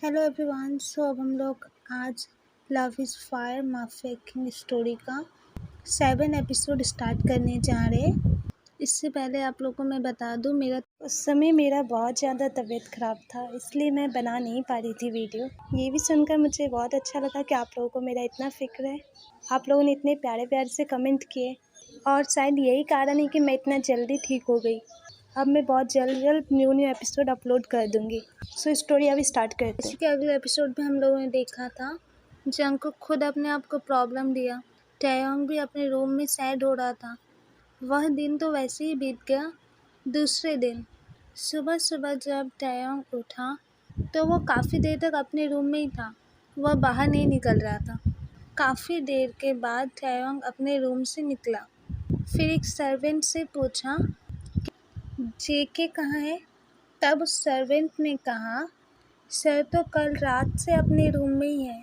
Hello everyone. अब हम लोग आज love is fire mafia story का 7 एपिसोड स्टार्ट करने जा रहे हैं। इससे पहले आप लोगों को मैं बता दूं, उस समय मेरा बहुत ज़्यादा तबीयत ख़राब था, इसलिए मैं बना नहीं पा रही थी वीडियो। ये भी सुनकर मुझे बहुत अच्छा लगा कि आप लोगों को मेरा इतना फ़िक्र है। आप लोगों ने इतने प्यारे प्यारे से कमेंट किए और शायद यही कारण है कि मैं इतना जल्दी ठीक हो गई। अब मैं बहुत जल्द न्यू एपिसोड अपलोड कर दूँगी। स्टोरी अभी स्टार्ट करते हैं। इसी के अगले एपिसोड में हम लोगों ने देखा था जंगकुक खुद अपने आप को प्रॉब्लम दिया। टैयोंग भी अपने रूम में सैड हो रहा था। वह दिन तो वैसे ही बीत गया। दूसरे दिन सुबह सुबह जब टैयोंग उठा तो वो काफ़ी देर तक अपने रूम में ही था। वह बाहर नहीं निकल रहा था। काफ़ी देर के बाद टैयोंग अपने रूम से निकला। फिर एक सर्वेंट से पूछा जेके कहाँ है। तब उस सर्वेंट ने कहा, सर तो कल रात से अपने रूम में ही है,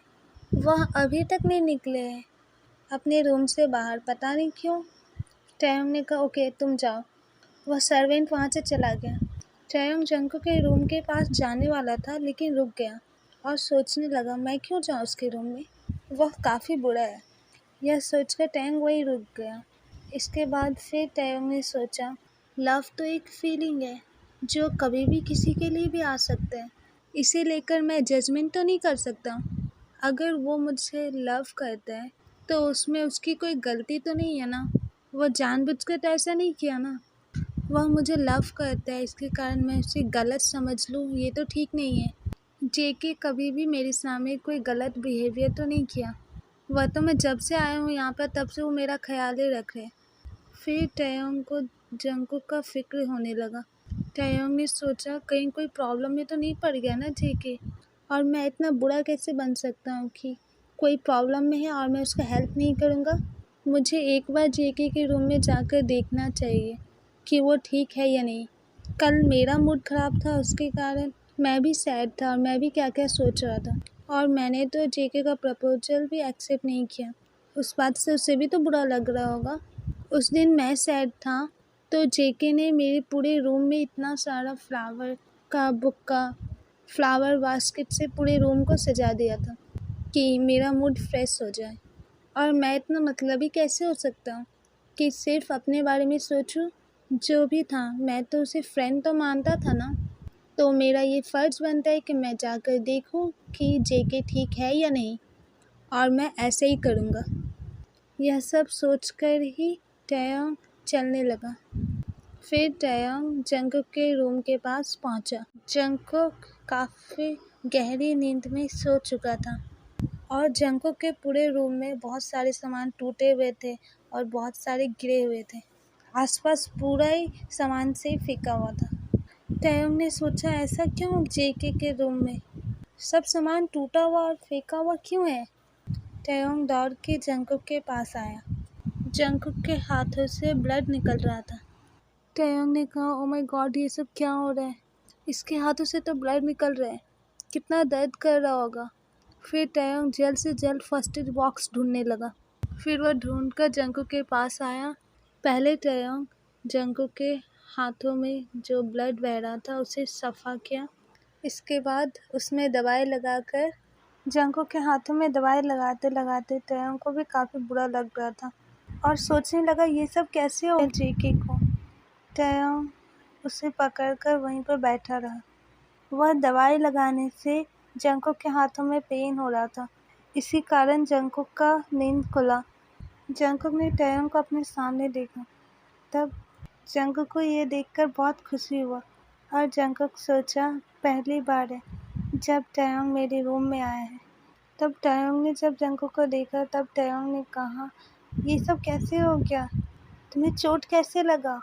वह अभी तक नहीं निकले हैं अपने रूम से बाहर, पता नहीं क्यों। टैयोंग ने कहा, ओके तुम जाओ। वह सर्वेंट वहाँ से चला गया। टैयोंग जंगकुक के रूम के पास जाने वाला था, लेकिन रुक गया और सोचने लगा, मैं क्यों जाऊँ उसके रूम में, वह काफ़ी बुरा है। यह सोचकर टैयोंग वहीं रुक गया। इसके बाद फिर टैयोंग ने सोचा, लव तो एक फीलिंग है जो कभी भी किसी के लिए भी आ सकता है। इसे लेकर मैं जजमेंट तो नहीं कर सकता। अगर वो मुझसे लव करता है तो उसमें उसकी कोई गलती तो नहीं है ना। वह जानबूझकर तो ऐसा नहीं किया ना। वह मुझे लव करता है, इसके कारण मैं उसे गलत समझ लूँ, ये तो ठीक नहीं है। जेके कभी भी मेरे सामने कोई गलत बिहेवियर तो नहीं किया। वह तो मैं जब से आया हूँ यहाँ पर तब से वो मेरा ख्याल ही रख रहे। फिर टैयोंग को जंगकुक का फिक्र होने लगा। टैयोंग ने सोचा, कहीं कोई प्रॉब्लम में तो नहीं पड़ गया ना जेके, और मैं इतना बुरा कैसे बन सकता हूँ कि कोई प्रॉब्लम में है और मैं उसका हेल्प नहीं करूँगा। मुझे एक बार जेके के रूम में जाकर देखना चाहिए कि वो ठीक है या नहीं। कल मेरा मूड ख़राब था, उसके कारण मैं भी सैड था और मैं भी क्या क्या सोच रहा था, और मैंने तो जेके का प्रपोजल भी एक्सेप्ट नहीं किया। उस बात से उसे भी तो बुरा लग रहा होगा। उस दिन मैं सैड था तो जेके ने मेरे पूरे रूम में इतना सारा फ्लावर का बुक्का, फ्लावर बास्केट से पूरे रूम को सजा दिया था कि मेरा मूड फ्रेश हो जाए। और मैं इतना मतलबी कैसे हो सकता हूँ कि सिर्फ अपने बारे में सोचूं। जो भी था, मैं तो उसे फ्रेंड तो मानता था ना। तो मेरा ये फ़र्ज़ बनता है कि मैं जाकर देखूं कि जेके ठीक है या नहीं, और मैं ऐसे ही करूँगा। यह सब सोचकर ही टैयोंग चलने लगा। फिर टैयोंग जंगकुक के रूम के पास पहुंचा। जंगकुक काफ़ी गहरी नींद में सो चुका था और जंगकुक के पूरे रूम में बहुत सारे सामान टूटे हुए थे और बहुत सारे गिरे हुए थे। आसपास पूरा ही सामान से फेंका हुआ था। टैयोंग ने सोचा, ऐसा क्यों जेके के रूम में सब सामान टूटा हुआ और फेंका हुआ क्यों है। टैयोंग दौड़ के जंगकुक के पास आया। जंगकुक के हाथों से ब्लड निकल रहा था। टैयोंग ने कहा, ओ माय गॉड, ये सब क्या हो रहा है। इसके हाथों से तो ब्लड निकल रहा है, कितना दर्द कर रहा होगा। फिर टैयोंग जल्द से जल्द फर्स्ट एड बॉक्स ढूंढने लगा। फिर वह ढूंढकर जंगकुक के पास आया। पहले टैयोंग जंगकुक के हाथों में जो ब्लड बह रहा था उसे सफ़ा किया। इसके बाद उसमें दवाई लगाकर, जंगकुक के हाथों में दवाई लगाते लगाते टैयोंग को भी काफ़ी बुरा लग रहा था और सोचने लगा, ये सब कैसे हो जेके को। टैयोंग उसे पकड़कर वहीं पर बैठा रहा। वह दवाई लगाने से जंगकुक के हाथों में पेन हो रहा था, इसी कारण जंगकुक का नींद खुला। जंगकुक ने टैयोंग को अपने सामने देखा। तब जंगकुक को ये देखकर बहुत खुशी हुआ और जंगकुक सोचा, पहली बार है जब टैयोंग मेरे रूम में आया है। तब टैयोंग ने जब जंगकुक को देखा तब टैयोंग ने कहा, ये सब कैसे हो गया, तुम्हें चोट कैसे लगा,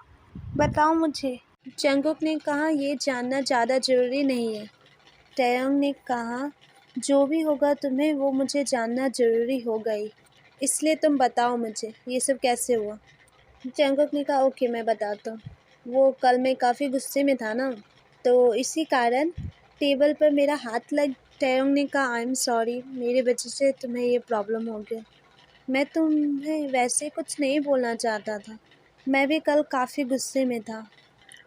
बताओ मुझे। जंगकुक ने कहा, ये जानना ज़्यादा ज़रूरी नहीं है। टैयोंग ने कहा, जो भी होगा तुम्हें वो मुझे जानना ज़रूरी होगा ही, इसलिए तुम बताओ मुझे ये सब कैसे हुआ। जंगकुक ने कहा, ओके मैं बताता हूँ। वो कल मैं काफ़ी गुस्से में था ना, तो इसी कारण टेबल पर मेरा हाथ लग। टैयोंग ने कहा, आई एम सॉरी, मेरी वजह से तुम्हें ये प्रॉब्लम हो गया। मैं तुम्हें वैसे कुछ नहीं बोलना चाहता था, मैं भी कल काफ़ी गुस्से में था।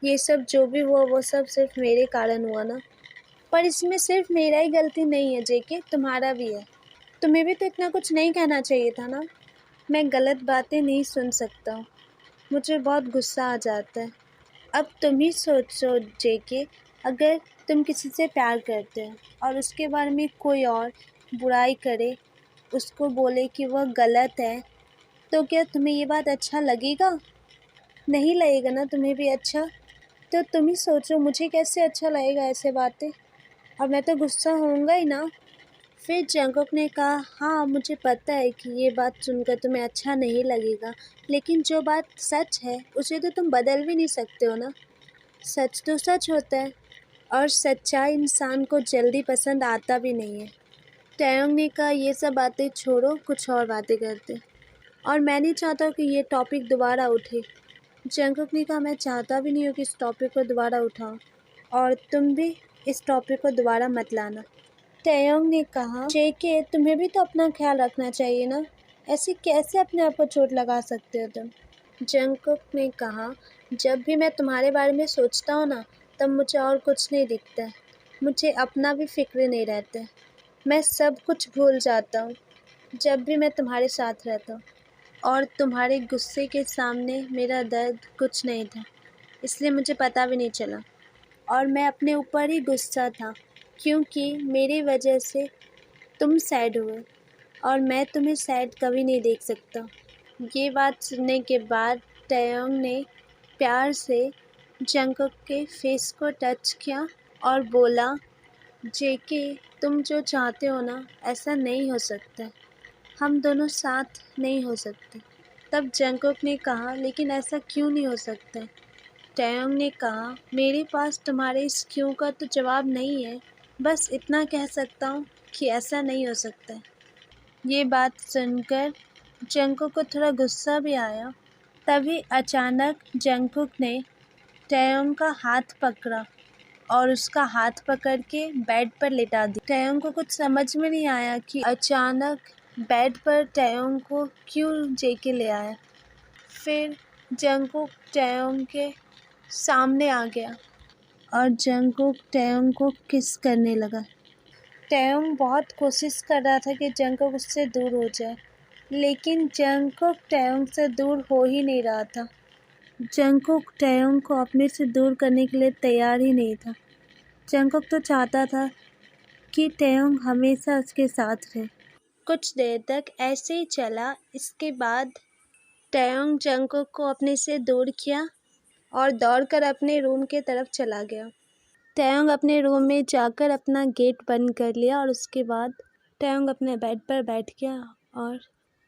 ये सब जो भी हुआ वो सब सिर्फ मेरे कारण हुआ ना। पर इसमें सिर्फ मेरा ही गलती नहीं है जेके, तुम्हारा भी है। तुम्हें भी तो इतना कुछ नहीं कहना चाहिए था ना। मैं गलत बातें नहीं सुन सकता हूँ, मुझे बहुत गुस्सा आ जाता है। अब तुम ही सोचो जेके, अगर तुम किसी से प्यार करते हो और उसके बारे में कोई और बुराई करे, उसको बोले कि वह गलत है, तो क्या तुम्हें ये बात अच्छा लगेगा? नहीं लगेगा ना तुम्हें भी अच्छा। तो तुम ही सोचो मुझे कैसे अच्छा लगेगा ऐसे बातें, और मैं तो गुस्सा होऊंगा ही ना। फिर जंगकुक ने कहा, हाँ मुझे पता है कि ये बात सुनकर तुम्हें अच्छा नहीं लगेगा, लेकिन जो बात सच है उसे तो तुम बदल भी नहीं सकते हो ना। सच तो सच होता है, और सच्चाई इंसान को जल्दी पसंद आता भी नहीं है। टैयोंग ने कहा, ये सब बातें छोड़ो, कुछ और बातें करते। और मैं नहीं चाहता कि ये टॉपिक दोबारा उठे। जंगकुक ने कहा, मैं चाहता भी नहीं हूँ कि इस टॉपिक को दोबारा उठाओ, और तुम भी इस टॉपिक को दोबारा मत लाना। टैयोंग ने कहा, जेके तुम्हें भी तो अपना ख्याल रखना चाहिए ना, ऐसे कैसे अपने आप को चोट लगा सकते हो तुम। जंगकुक ने कहा, जब भी मैं तुम्हारे बारे में सोचता हूँ ना, तब मुझे और कुछ नहीं दिखता है। मुझे अपना भी फिक्र नहीं रहता है। मैं सब कुछ भूल जाता हूँ जब भी मैं तुम्हारे साथ रहता हूँ, और तुम्हारे गुस्से के सामने मेरा दर्द कुछ नहीं था, इसलिए मुझे पता भी नहीं चला। और मैं अपने ऊपर ही गुस्सा था, क्योंकि मेरी वजह से तुम सैड हुए, और मैं तुम्हें सैड कभी नहीं देख सकता। ये बात सुनने के बाद टैयोंग ने प्यार से जंगकुक के फेस को टच किया और बोला, जेके तुम जो चाहते हो ना, ऐसा नहीं हो सकता, हम दोनों साथ नहीं हो सकते। तब जंगकुक ने कहा, लेकिन ऐसा क्यों नहीं हो सकता? टैयोंग ने कहा, मेरे पास तुम्हारे इस क्यों का तो जवाब नहीं है, बस इतना कह सकता हूँ कि ऐसा नहीं हो सकता। ये बात सुनकर जंगकुक को थोड़ा गुस्सा भी आया। तभी अचानक जंगकुक ने टैयोंग का हाथ पकड़ा और उसका हाथ पकड़ के बेड पर लिटा दिया। टैयोंग को कुछ समझ में नहीं आया कि अचानक बेड पर टैयोंग को क्यों जेके ले आया। फिर जंगकुक टैयोंग के सामने आ गया और जंगकुक टैयोंग को किस करने लगा। टैयोंग बहुत कोशिश कर रहा था कि जंगकुक उससे दूर हो जाए, लेकिन जंगकुक टैयोंग से दूर हो ही नहीं रहा था। जंगकुक टैयोंग को अपने से दूर करने के लिए तैयार ही नहीं था। जंगकुक तो चाहता था कि टैयोंग हमेशा उसके साथ रहे। कुछ देर तक ऐसे ही चला। इसके बाद टैयोंग जंगकुक को अपने से दूर किया और दौड़कर अपने रूम के तरफ चला गया। टैयोंग अपने रूम में जाकर अपना गेट बंद कर लिया, और उसके बाद टैयोंग अपने बेड पर बैठ गया और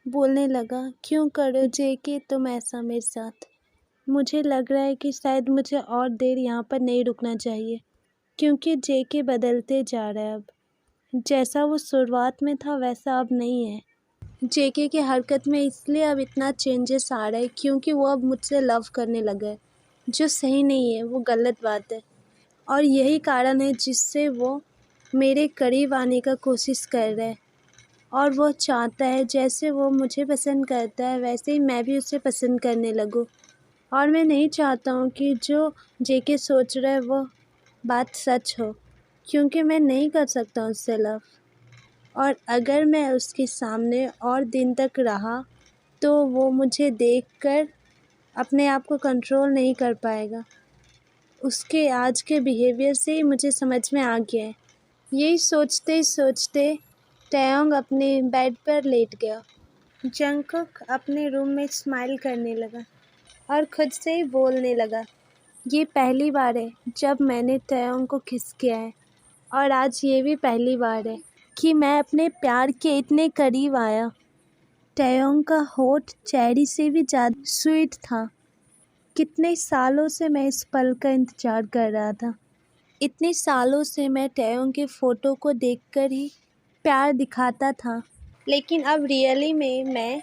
बोलने लगा, क्यों करो जेके तुम ऐसा मेरे साथ? मुझे लग रहा है कि शायद मुझे और देर यहाँ पर नहीं रुकना चाहिए, क्योंकि जेके बदलते जा रहा है। अब जैसा वो शुरुआत में था वैसा अब नहीं है। जेके की हरकत में इसलिए अब इतना चेंजेस आ रहा है क्योंकि वो अब मुझसे लव करने लगा है, जो सही नहीं है, वो गलत बात है। और यही कारण है जिससे वो मेरे करीब आने का कोशिश कर रहा है, और वो चाहता है जैसे वो मुझे पसंद करता है वैसे ही मैं भी उसे पसंद करने लगूँ। और मैं नहीं चाहता हूँ कि जो जेके सोच रहा है वो बात सच हो, क्योंकि मैं नहीं कर सकता उससे लव। और अगर मैं उसके सामने और दिन तक रहा तो वो मुझे देखकर अपने आप को कंट्रोल नहीं कर पाएगा। उसके आज के बिहेवियर से ही मुझे समझ में आ गया है। यही सोचते सोचते टैयोंग अपने बेड पर लेट गया। जंगकुक अपने रूम में स्माइल करने लगा और खुद से ही बोलने लगा, ये पहली बार है जब मैंने टैयोंग को किस किया है, और आज ये भी पहली बार है कि मैं अपने प्यार के इतने करीब आया। टैयोंग का होठ चेरी से भी ज़्यादा स्वीट था। कितने सालों से मैं इस पल का इंतज़ार कर रहा था। इतने सालों से मैं टैयोंग के फ़ोटो को देखकर ही प्यार दिखाता था, लेकिन अब रियली में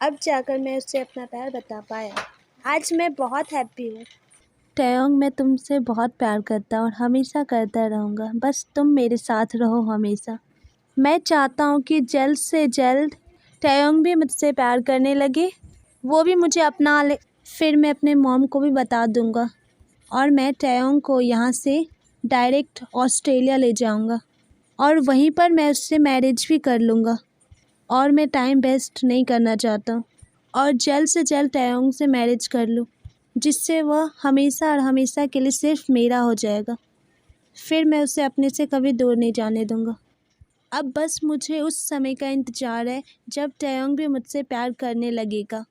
अब जाकर मैं उससे अपना प्यार बता पाया। आज मैं बहुत हैप्पी हूँ। टैयोंग, मैं तुमसे बहुत प्यार करता और हमेशा करता रहूँगा। बस तुम मेरे साथ रहो हमेशा। मैं चाहता हूँ कि जल्द से जल्द टैयोंग भी मुझसे प्यार करने लगे, वो भी मुझे अपना ले। फिर मैं अपने मॉम को भी बता दूँगा और मैं टैयोंग को यहाँ से डायरेक्ट ऑस्ट्रेलिया ले जाऊंगा और वहीं पर मैं उससे मैरिज भी कर लूँगा। और मैं टाइम वेस्ट नहीं करना चाहता हूँ और जल्द से जल्द टैयोंग से मैरिज कर लूँ, जिससे वह हमेशा और हमेशा के लिए सिर्फ मेरा हो जाएगा। फिर मैं उसे अपने से कभी दूर नहीं जाने दूँगा। अब बस मुझे उस समय का इंतज़ार है जब टैयोंग भी मुझसे प्यार करने लगेगा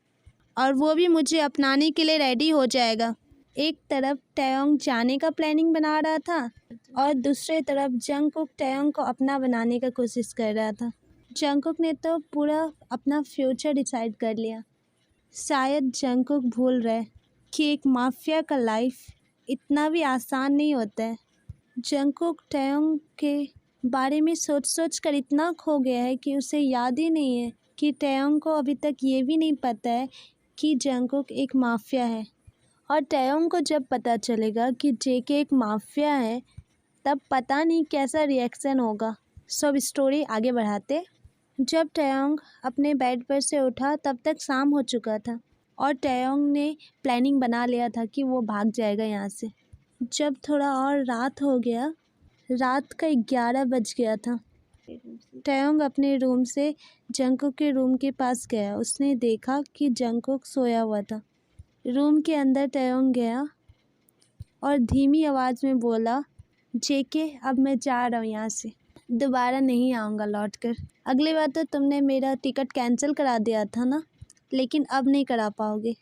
और वो भी मुझे अपनाने के लिए रेडी हो जाएगा। एक तरफ टैयोंग जाने का प्लानिंग बना रहा था और दूसरी तरफ जंगकुक टैयोंग को अपना बनाने का कोशिश कर रहा था। जंगकुक ने तो पूरा अपना फ्यूचर डिसाइड कर लिया। शायद जंगकुक भूल रहे कि एक माफिया का लाइफ इतना भी आसान नहीं होता है। जंगकुक टैयोंग के बारे में सोच सोच कर इतना खो गया है कि उसे याद ही नहीं है कि टैयोंग को अभी तक ये भी नहीं पता है कि जंगकुक एक माफिया है। और टैयोंग को जब पता चलेगा कि जेके एक माफिया है, तब पता नहीं कैसा रिएक्शन होगा। सब स्टोरी आगे बढ़ाते। जब टैयोंग अपने बेड पर से उठा तब तक शाम हो चुका था और टैयोंग ने प्लानिंग बना लिया था कि वो भाग जाएगा यहाँ से। जब थोड़ा और रात हो गया, रात का 11 बज गया था, टैयोंग अपने रूम से जंगकुक के रूम के पास गया। उसने देखा कि जंगकुक सोया हुआ था। रूम के अंदर टैयोंग गया और धीमी आवाज़ में बोला, जेके अब मैं जा रहा हूँ यहाँ से, दोबारा नहीं आऊँगा लौट कर। अगली बार तो तुमने मेरा टिकट कैंसिल करा दिया था ना, लेकिन अब नहीं करा पाओगे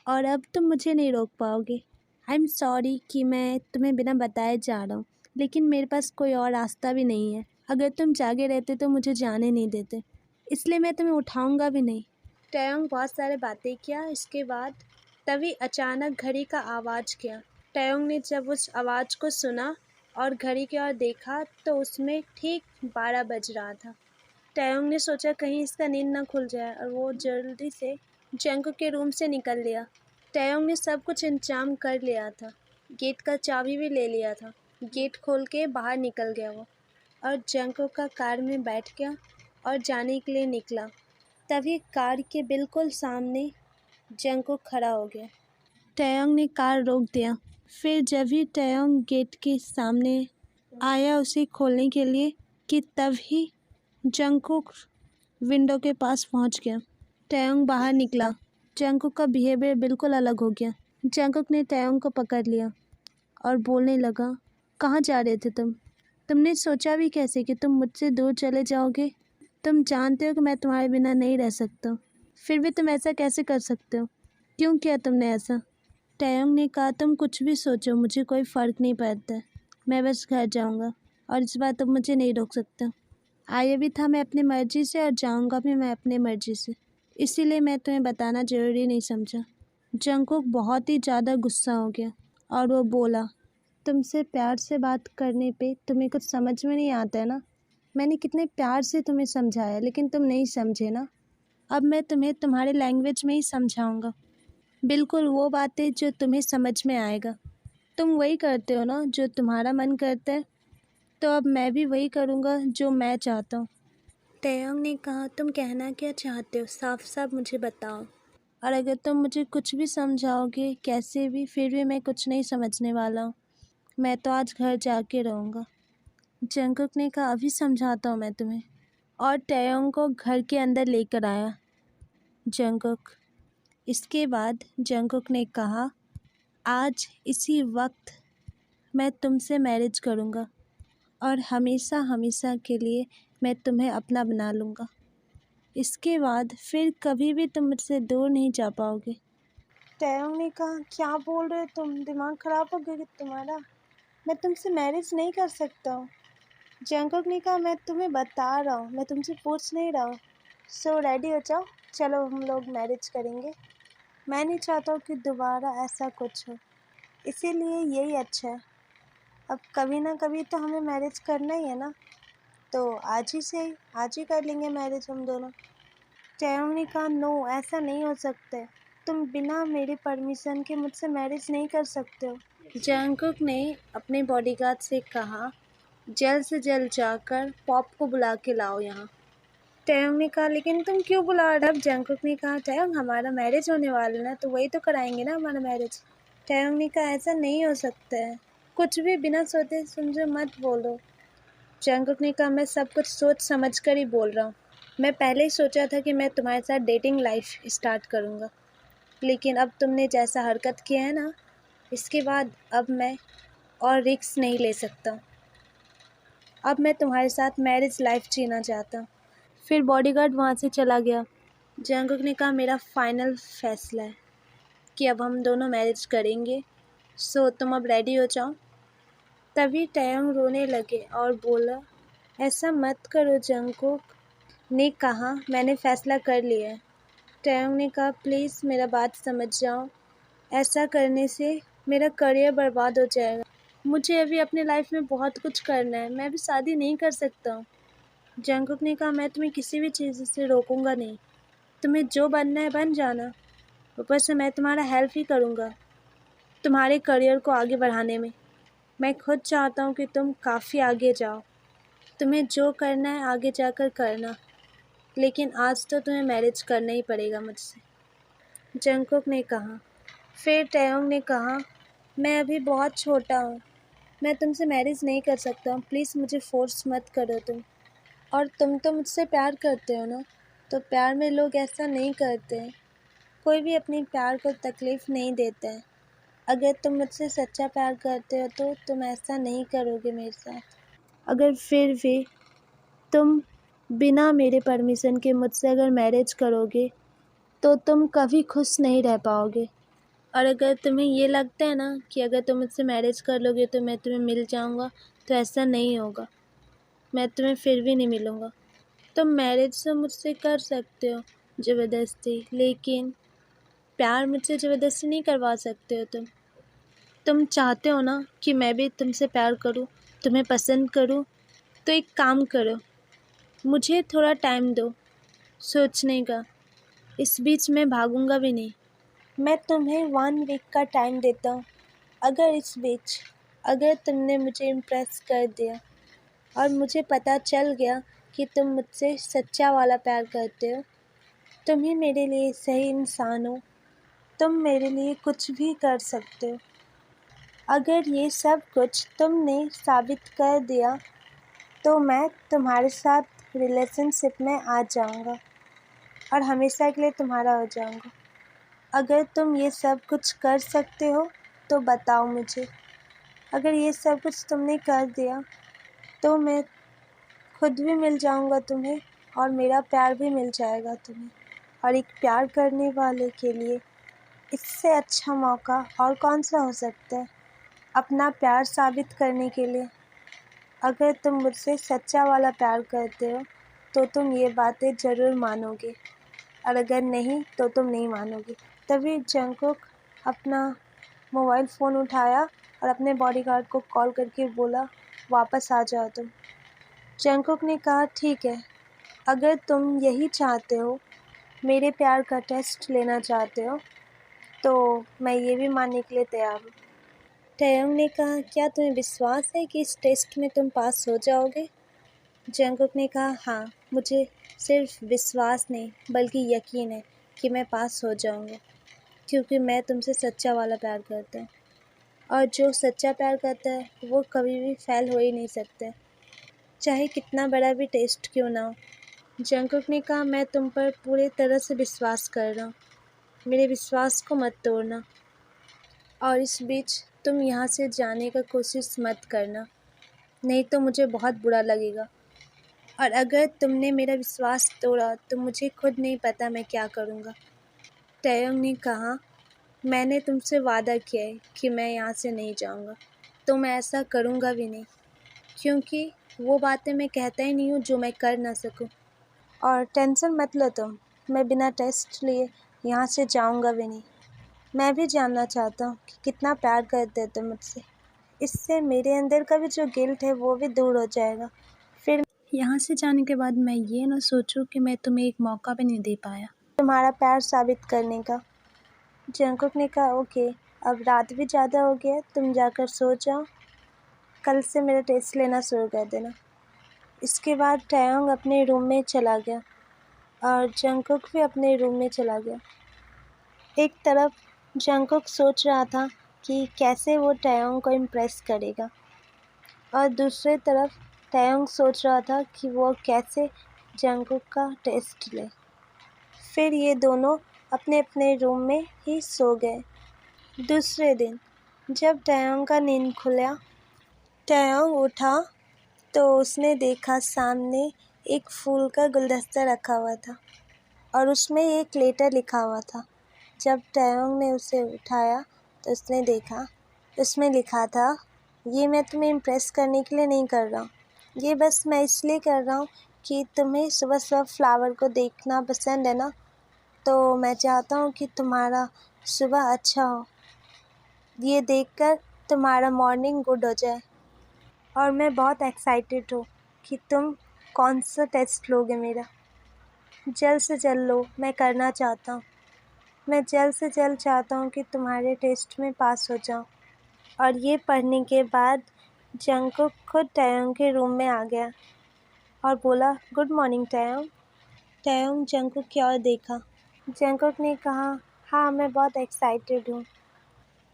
और अब तुम मुझे नहीं रोक पाओगे। आई एम सॉरी कि मैं तुम्हें बिना बताए जा रहा हूँ, लेकिन मेरे पास कोई और रास्ता भी नहीं है। अगर तुम जागे रहते तो मुझे जाने नहीं देते, इसलिए मैं तुम्हें उठाऊँगा भी नहीं। टैयोंग बहुत सारे बातें किया। इसके बाद तभी अचानक घड़ी का आवाज़ किया। टैयोंग ने जब उस आवाज़ को सुना और घड़ी की ओर देखा तो उसमें ठीक 12 बज रहा था। टैयोंग ने सोचा कहीं इसका नींद न खुल जाए और वो जल्दी से जंगकुक के रूम से निकल लिया। टैयोंग ने सब कुछ इंतजाम कर लिया था, गेट का चाबी भी ले लिया था। गेट खोल के बाहर निकल गया वो और जंगकुक का कार में बैठ गया और जाने के लिए निकला। तभी कार के बिल्कुल सामने जंगकुक खड़ा हो गया। टैयोंग ने कार रोक दिया। फिर जब ही टैयोंग गेट के सामने आया उसे खोलने के लिए कि तभी जंगकुक विंडो के पास पहुंच गया। टैयोंग बाहर निकला। जंगकुक का बिहेवियर बिल्कुल अलग हो गया। जंगकुक ने टैयोंग को पकड़ लिया और बोलने लगा, कहाँ जा रहे थे तुम? तुमने सोचा भी कैसे कि तुम मुझसे दूर चले जाओगे? तुम जानते हो कि मैं तुम्हारे बिना नहीं रह सकता, फिर भी तुम ऐसा कैसे कर सकते हो? क्यों किया तुमने ऐसा? टैयोंग ने कहा, तुम कुछ भी सोचो, मुझे कोई फ़र्क नहीं पड़ता है। मैं बस घर जाऊंगा और इस बार तुम मुझे नहीं रोक सकते। आया भी था मैं अपनी मर्ज़ी से और जाऊंगा भी मैं अपनी मर्ज़ी से, इसीलिए मैं तुम्हें बताना ज़रूरी नहीं समझा। जंगकुक बहुत ही ज़्यादा गुस्सा हो गया और वो बोला, तुमसे प्यार से बात करने पे तुम्हें कुछ समझ में नहीं आता है ना? मैंने कितने प्यार से तुम्हें समझाया लेकिन तुम नहीं समझे ना। अब मैं तुम्हें तुम्हारे लैंग्वेज में ही समझाऊंगा, बिल्कुल वो बातें जो तुम्हें समझ में आएगा। तुम वही करते हो ना जो तुम्हारा मन करता है, तो अब मैं भी वही करूँगा जो मैं चाहता हूँ। टैयोंग ने कहा, तुम कहना क्या चाहते हो, साफ साफ मुझे बताओ। और अगर तुम मुझे कुछ भी समझाओगे कैसे भी, फिर भी मैं कुछ नहीं समझने वाला हूँ। मैं तो आज घर जाके रहूँगा। जंगकुक ने कहा, अभी समझाता हूँ मैं तुम्हें। और टैयोंग को घर के अंदर लेकर आया जंगकुक। इसके बाद जंगकुक ने कहा, आज इसी वक्त मैं तुमसे मैरिज करूँगा और हमेशा हमेशा के लिए मैं तुम्हें अपना बना लूँगा। इसके बाद फिर कभी भी तुम मुझसे दूर नहीं जा पाओगे। टैयोंग ने कहा, क्या बोल रहे हो तुम? दिमाग ख़राब हो गया तुम्हारा? मैं तुमसे मैरिज नहीं कर सकता हूँ। जंगकुक ने कहा, मैं तुम्हें बता रहा हूँ, मैं तुमसे पूछ नहीं रहा हूँ। सो रेडी हो जाओ, चलो हम लोग मैरिज करेंगे। मैं नहीं चाहता हूँ कि दोबारा ऐसा कुछ हो, इसीलिए यही अच्छा है। अब कभी ना कभी तो हमें मैरिज करना ही है ना, तो आज ही कर लेंगे मैरिज हम दोनों। टैयोंग ने कहा, नो, ऐसा नहीं हो सकता है। तुम बिना मेरे परमिशन के मुझसे मैरिज नहीं कर सकते हो। जंगकुक ने अपने बॉडीगार्ड से कहा, जल्द से जल्द जाकर पॉप को बुला के लाओ यहाँ। टैयोंग ने कहा, लेकिन तुम क्यों बुला रहे हो? जंगकुक ने कहा, टैयोंग, हमारा मैरिज होने वाला है ना, तो वही तो कराएंगे ना हमारा मैरिज। टैयोंग ने कहा, ऐसा नहीं हो सकता है, कुछ भी बिना सोचे समझे मत बोलो। जंगकुक ने कहा, मैं सब कुछ सोच समझ कर ही बोल रहा हूँ। मैं पहले ही सोचा था कि मैं तुम्हारे साथ डेटिंग लाइफ स्टार्ट करूँगा, लेकिन अब तुमने जैसा हरकत किया है ना, इसके बाद अब मैं और रिस्क नहीं ले सकता। अब मैं तुम्हारे साथ मैरिज लाइफ जीना चाहता हूँ। फिर बॉडीगार्ड वहाँ से चला गया। जंगकुक ने कहा, मेरा फाइनल फैसला है कि अब हम दोनों मैरिज करेंगे, सो तुम अब रेडी हो जाओ। तभी टैयोंग रोने लगे और बोला, ऐसा मत करो जंगकुक ने कहा, मैंने फ़ैसला कर लिया है। टैयोंग ने कहा, प्लीज़ मेरा बात समझ जाओ, ऐसा करने से मेरा करियर बर्बाद हो जाएगा। मुझे अभी अपने लाइफ में बहुत कुछ करना है, मैं अभी शादी नहीं कर सकता हूँ। जंगकुक ने कहा, मैं तुम्हें किसी भी चीज़ से रोकूंगा नहीं, तुम्हें जो बनना है बन जाना, ऊपर से मैं तुम्हारा हेल्प ही करूँगा तुम्हारे करियर को आगे बढ़ाने में। मैं खुद चाहता हूँ कि तुम काफ़ी आगे जाओ, तुम्हें जो करना है आगे जाकर करना, लेकिन आज तो तुम्हें मैरिज करना ही पड़ेगा मुझसे, जंगकुक ने कहा। फिर टैयोंग ने कहा, मैं अभी बहुत छोटा हूँ, मैं तुमसे मैरिज नहीं कर सकता हूँ, प्लीज़ मुझे फोर्स मत करो तुम। और तुम तो मुझसे प्यार करते हो ना, तो प्यार में लोग ऐसा नहीं करते हैं, कोई भी अपनी प्यार को तकलीफ़ नहीं देता है। अगर तुम मुझसे सच्चा प्यार करते हो तो तुम ऐसा नहीं करोगे मेरे साथ। अगर फिर भी तुम बिना मेरे परमिशन के मुझसे अगर मैरिज करोगे तो तुम कभी खुश नहीं रह पाओगे। और अगर तुम्हें ये लगता है ना कि अगर तुम मुझसे मैरिज कर लोगे तो मैं तुम्हें मिल जाऊंगा, तो ऐसा नहीं होगा, मैं तुम्हें फिर भी नहीं मिलूँगा। तुम मैरिज तो मुझसे कर सकते हो ज़बरदस्ती, लेकिन प्यार मुझसे ज़बरदस्ती नहीं करवा सकते हो तुम चाहते हो ना कि मैं भी तुमसे प्यार करूं, तुम्हें पसंद करूं, तो एक काम करो, मुझे थोड़ा टाइम दो सोचने का। इस बीच मैं भागूंगा भी नहीं, मैं तुम्हें 1 वीक का टाइम देता हूँ। अगर इस बीच अगर तुमने मुझे इम्प्रेस कर दिया और मुझे पता चल गया कि तुम मुझसे सच्चा वाला प्यार करते हो, तुम ही मेरे लिए सही इंसान हो, तुम मेरे लिए कुछ भी कर सकते हो। अगर ये सब कुछ तुमने साबित कर दिया तो मैं तुम्हारे साथ रिलेशनशिप में आ जाऊंगा और हमेशा के लिए तुम्हारा हो जाऊंगा। अगर तुम ये सब कुछ कर सकते हो तो बताओ मुझे। अगर ये सब कुछ तुमने कर दिया तो मैं खुद भी मिल जाऊंगा तुम्हें और मेरा प्यार भी मिल जाएगा तुम्हें। और एक प्यार करने वाले के लिए इससे अच्छा मौका और कौन सा हो सकता है अपना प्यार साबित करने के लिए। अगर तुम मुझसे सच्चा वाला प्यार करते हो तो तुम ये बातें ज़रूर मानोगे, और अगर नहीं तो तुम नहीं मानोगे। तभी जंगकुक अपना मोबाइल फ़ोन उठाया और अपने बॉडीगार्ड को कॉल करके बोला, वापस आ जाओ तुम। जंगकुक ने कहा, ठीक है, अगर तुम यही चाहते हो, मेरे प्यार का टेस्ट लेना चाहते हो, तो मैं ये भी मानने के लिए तैयार हूँ। टैयोंग ने कहा, क्या तुम्हें विश्वास है कि इस टेस्ट में तुम पास हो जाओगे? जंगकुक ने कहा, हाँ, मुझे सिर्फ विश्वास नहीं बल्कि यकीन है कि मैं पास हो जाऊंगा, क्योंकि मैं तुमसे सच्चा वाला प्यार करता हूँ, और जो सच्चा प्यार करता है वो कभी भी फेल हो ही नहीं सकता, चाहे कितना बड़ा भी टेस्ट क्यों ना हो। जंगकुक ने कहा, मैं तुम पर पूरे तरह से विश्वास कर रहा हूँ, मेरे विश्वास को मत तोड़ना, और इस बीच तुम यहाँ से जाने का कोशिश मत करना, नहीं तो मुझे बहुत बुरा लगेगा, और अगर तुमने मेरा विश्वास तोड़ा तो मुझे खुद नहीं पता मैं क्या करूँगा। टैयोंग ने कहा, मैंने तुमसे वादा किया है कि मैं यहाँ से नहीं जाऊँगा, तो मैं ऐसा करूँगा भी नहीं, क्योंकि वो बातें मैं कहता ही नहीं हूँ जो मैं कर ना सकूँ। और टेंशन मत लो तुम, मैं बिना टेस्ट लिए यहाँ से जाऊँगा भी नहीं। मैं भी जानना चाहता हूँ कि कितना प्यार करते हो तुम मुझसे, इससे मेरे अंदर का भी जो गिल्ट है वो भी दूर हो जाएगा। फिर यहाँ से जाने के बाद मैं ये ना सोचूं कि मैं तुम्हें एक मौका भी नहीं दे पाया तुम्हारा प्यार साबित करने का। जंगकुक ने कहा, ओके, अब रात भी ज़्यादा हो गया, तुम जाकर सो जाओ, कल से मेरा टेस्ट लेना शुरू कर देना। इसके बाद टैयोंग अपने रूम में चला गया और जंगकुक भी अपने रूम में चला गया। एक तरफ जंगकुक सोच रहा था कि कैसे वो टैयोंग को इम्प्रेस करेगा, और दूसरी तरफ टैयोंग सोच रहा था कि वो कैसे जंगकुक का टेस्ट ले। फिर ये दोनों अपने अपने रूम में ही सो गए। दूसरे दिन जब टैयोंग का नींद खुला, टैयोंग उठा तो उसने देखा सामने एक फूल का गुलदस्ता रखा हुआ था और उसमें एक लेटर लिखा हुआ था। जब टैयोंग ने उसे उठाया तो उसने देखा, उसमें लिखा था, ये मैं तुम्हें इम्प्रेस करने के लिए नहीं कर रहा हूँ, ये बस मैं इसलिए कर रहा हूँ कि तुम्हें सुबह सुबह फ्लावर को देखना पसंद है ना, तो मैं चाहता हूँ कि तुम्हारा सुबह अच्छा हो, ये देखकर तुम्हारा मॉर्निंग गुड हो जाए। और मैं बहुत एक्साइटेड हूँ कि तुम कौन सा टेस्ट लोगे मेरा। जल्द से जल्द लो, मैं करना चाहता हूँ। मैं जल्द से जल्द चाहता हूँ कि तुम्हारे टेस्ट में पास हो जाऊँ। और ये पढ़ने के बाद जंगकुक खुद टैयोंग के रूम में आ गया और बोला, गुड मॉर्निंग टैयोंग। टैयोंग जंगकुक की ओर देखा। जंगकुक ने कहा, हाँ मैं बहुत एक्साइटेड हूँ।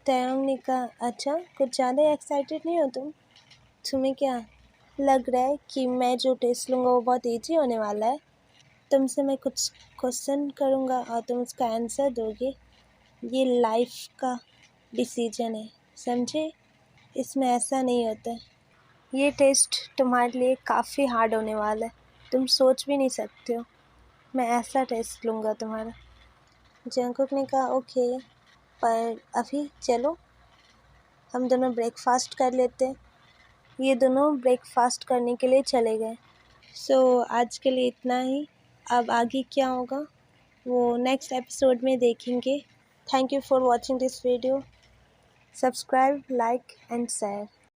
टैयोंग ने कहा, अच्छा कुछ ज़्यादा एक्साइटेड नहीं हो तुम? तुम्हें क्या लग रहा है कि मैं जो टेस्ट लूँगा वो बहुत ईजी होने वाला है? तुमसे मैं कुछ क्वेश्चन करूँगा और तुम उसका आंसर दोगे। ये लाइफ का डिसीजन है, समझे? इसमें ऐसा नहीं होता है। ये टेस्ट तुम्हारे लिए काफ़ी हार्ड होने वाला है, तुम सोच भी नहीं सकते हो। मैं ऐसा टेस्ट लूँगा तुम्हारा। जंगकुक ने कहा, ओके, पर अभी चलो हम दोनों ब्रेकफास्ट कर लेते हैं। ये दोनों ब्रेकफास्ट करने के लिए चले गए। सो आज के लिए इतना ही। अब आगे क्या होगा वो नेक्स्ट एपिसोड में देखेंगे। Thank you for watching this video. Subscribe, like and share.